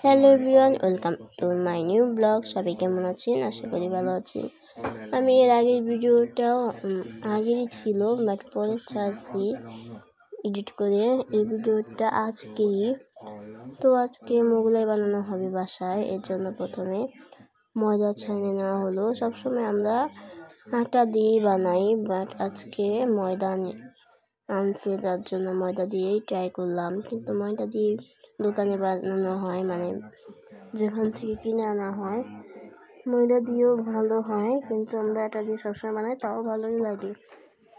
Hello everyone, welcome to my new blog. সবাই কেমন আছেন? আশা করি ভালো আছেন। আমি এর আগের ভিডিওটাও আগেরই ছিল, বাট পরে ছাড়ছি এডিট করে। এই ভিডিওটা আজকেরই। তো আজকে মোগলাই বানানো হবে বাসায়। এর জন্য প্রথমে ময়দা ছানিয়ে নেওয়া হলো। সবসময় আমরা আটা দিয়েই বানাই, বাট আজকে ময়দা আনছে, যার জন্য ময়দা দিয়েই ট্রাই করলাম। কিন্তু ময়দা দিয়ে দোকানে বানানো হয়, মানে যেখান থেকে কিনে আনা হয়, ময়দা দিয়েও ভালো হয়, কিন্তু আমরা আটা দিয়ে সবসময় বানাই, তাও ভালোই লাগে।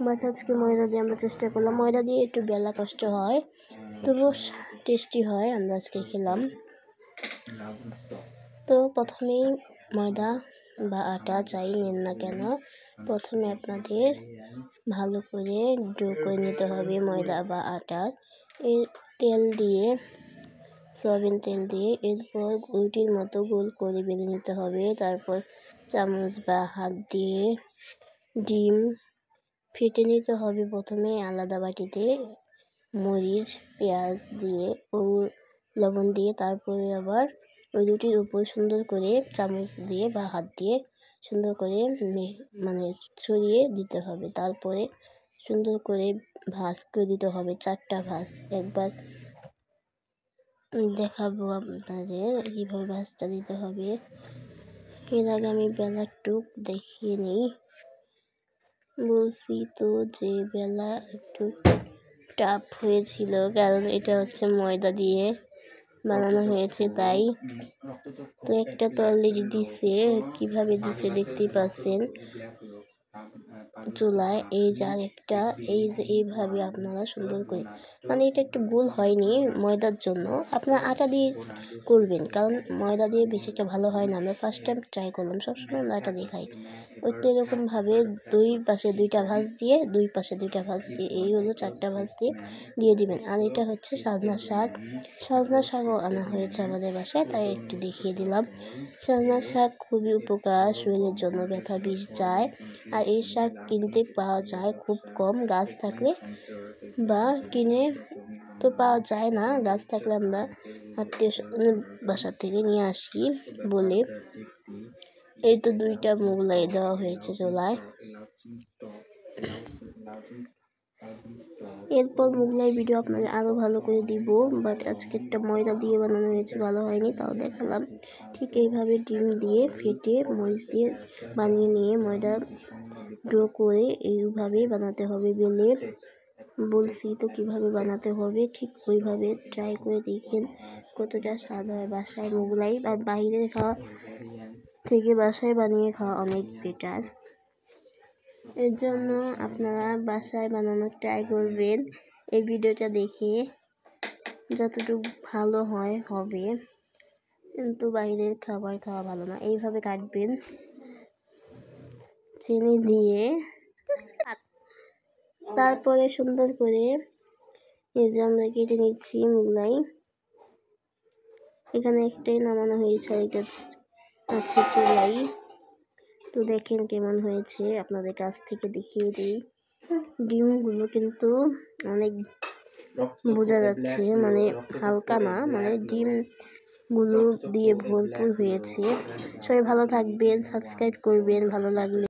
বাট আজকে ময়দা দিয়ে আমরা চেষ্টা করলাম। ময়দা দিয়ে একটু বেলা কষ্ট হয়, তবুও টেস্টি হয়। আমরা আজকে খেলাম। তো প্রথমেই ময়দা বা আটা যাই নেন না কেন, প্রথমে আপনাদের ভালো করে ডো করে নিতে হবে ময়দা বা আটার। এর তেল দিয়ে, সয়াবিন তেল দিয়ে এরপর রুটির মতো গোল করে বেলে নিতে হবে। তারপর চামচ বা হাত দিয়ে ডিম ফেটে নিতে হবে। প্রথমে আলাদা বাটিতে মরিচ, পেঁয়াজ দিয়ে ও লবণ দিয়ে, তারপরে আবার ওই রুটির উপর সুন্দর করে চামচ দিয়ে বা হাত দিয়ে সুন্দর করে মানে ছড়িয়ে দিতে হবে। তারপরে সুন্দর করে ভাঁজ করে দিতে হবে, 4টা ভাঁজ। একবার দেখাবো আপনাদের কীভাবে ভাঁজটা দিতে হবে। এর আগে আমি বেলার টুক দেখিয়ে নিই। বলছি তো যে বেলা একটু টাফ হয়েছিল, কারণ এটা হচ্ছে ময়দা দিয়ে বানানো হয়েছে, তাই। তো একটা তো অলরেডি দিছে, কীভাবে দিছে দেখতেই পাচ্ছেন চুলায়। এই যে আরেকটা, এই যে এইভাবে আপনারা সুন্দর করে, মানে এটা একটু গোল হয়নি ময়দার জন্য, আপনারা আটা দিয়ে করবেন, কারণ ময়দা দিয়ে বেশি একটা ভালো হয় না। আমরা ফার্স্ট টাইম ট্রাই করলাম, সবসময় আমরা আটা দিয়ে খাই। ওই তো এরকমভাবে দুই পাশে 2টা ভাঁজ দিয়ে, দুই পাশে 2টা ভাঁজ দিয়ে, এই হলো 4টা ভাঁজ দিয়ে দিবেন। আর এটা হচ্ছে সজনা শাক। সজনা শাকও আনা হয়েছে আমাদের বাসায়, তাই একটু দেখিয়ে দিলাম। সজনা শাক খুবই উপকার, শরীরের জন্য ব্যথা বিষ যায়। আর এই শাক কিনতে পাওয়া যায় খুব কম, গাছ থাকলে, বা কিনে তো পাওয়া যায় না। গাছ থাকলে আমরা আত্মীয় বাসার থেকে নিয়ে আসি বলে। এই তো 2টা মোগলাই দেওয়া হয়েছে চুলায়। এরপর মোগলাই ভিডিও আপনাদের আরও ভালো করে দিব, বাট আজকে একটা ময়দা দিয়ে বানানো হয়েছে, ভালো হয়নি, তাও দেখালাম। ঠিক এইভাবে ডিম দিয়ে ফেটে মরিচ দিয়ে বানিয়ে নিয়ে ময়দা ডো করে এইভাবেই বানাতে হবে বেলে। বলছি তো কীভাবে বানাতে হবে, ঠিক ওইভাবে ট্রাই করে দেখেন কতটা স্বাদ হয়। বাসায় মোগলাই বা বাইরে খাওয়া থেকে বাসায় বানিয়ে খাওয়া অনেক বেটার। এর জন্য আপনারা বাসায় বানানোর ট্রাই করবেন। এই ভিডিওটা দেখে যতটুকু ভালো হয় হবে, কিন্তু বাইরের খাবার খাওয়া ভালো না। এইভাবে কাটবেন চিনি দিয়ে, তারপরে সুন্দর করে এই যে আমরা কেটে নিচ্ছি মোগলাই। এখানে একটাই নামানো হয়েছে, আর এটা আছে চুলাই। তো দেখেন কেমন হয়েছে, আপনাদের কাছ থেকে দেখিয়ে দিই। ডিমগুলো কিন্তু অনেক বোঝা যাচ্ছে, মানে হালকা না, মানে ডিমগুলো দিয়ে ভরপুর হয়েছে। সবাই ভালো থাকবেন, সাবস্ক্রাইব করবেন ভালো লাগলে।